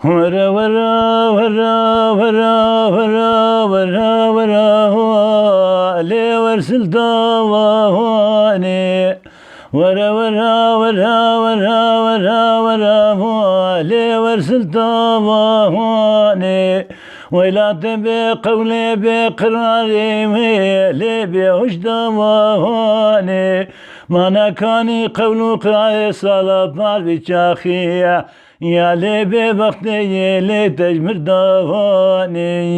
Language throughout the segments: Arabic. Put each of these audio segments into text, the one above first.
ورا ورا ورا ورا ورا ورا ورا لي ورسل دواني ورا ورا ورا ورا ورا ورا لي ورسل دواني ولا تبي قولي بقراري لي بوش دواني ما نكاني قول قراء صلاة بار بشاخية يا لي بوقتي لي تجمر دواني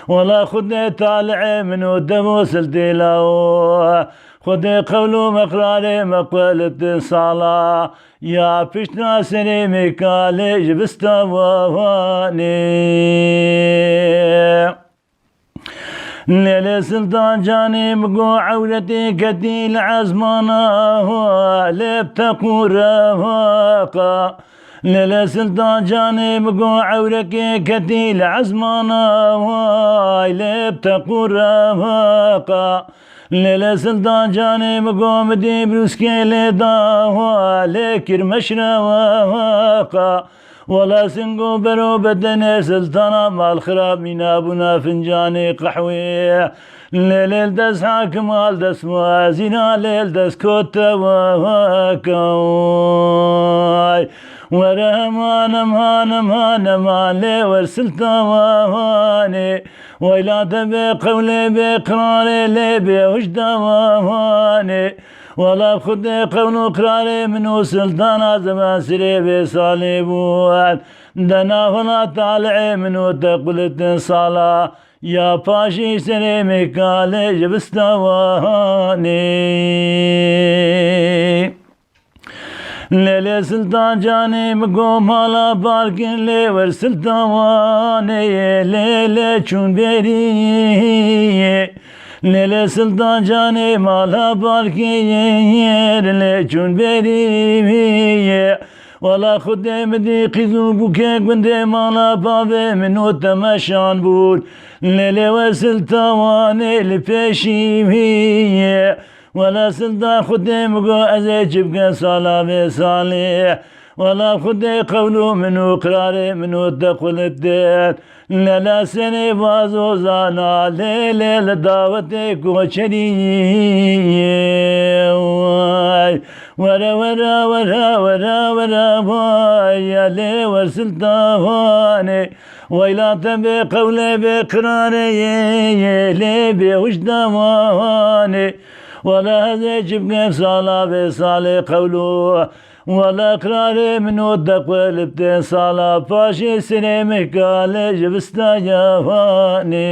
ولا خدني طالع من ودموس الدلاو خدي قولو مقراري مقولة صلاة يا بشنا سليمي كالي جبستواني ليلة سلطان جاني مقو عولتي كتيل عزمانا لبتقو رفاقا ليلة سلطان جاني مقو عولتي كتيل عزمانا لبتقو رفاقا ليلة سلطان جاني مقوم دي بروسكي لداوا لكر مشرا وواقا ولا سنقو برو بدني سلطانا مال خراب من ابونا فنجاني قحوي ليل دس حاكم مال دس موازينا ليل دس كوتا وواكاي ورهمانم هانم هانم لي ورسلتواني ويلا تبي قولي بقراري لي بوجدا واني ولا خدي قول قراري منو سلطانا زمان سري بصالبوان دنا هنا طالعي منو تقبلت صلاة يا باشي سري مكالي جبستواني ليلة سلطان جاني مقوم هلا باركن لي ورسلطاني ليلة چون بيري ليلة سلطان جاني مالا باركي ليلة چون بيري ولا خدي مدي قيزو بوكي قندي مالا بابي منو تمشان بود ليلة وسلطاني لبيشي ولا سلطة خدي مقو أزيجب صلاة صالح ولا خدي قولو منو قراري منو تقول الدين لا سني بازو زانا ليلة لدعوتي كوشري ورا ورا ورا ورا ورا يا لي ورسلطاني ويلا تبي قولي بقراري لي بوجدا واني ولا هذا جبنا صلاة صالح قولو ولا قراري من ودق والبتين صلاة فاشي سنة مكالي جبستا جواني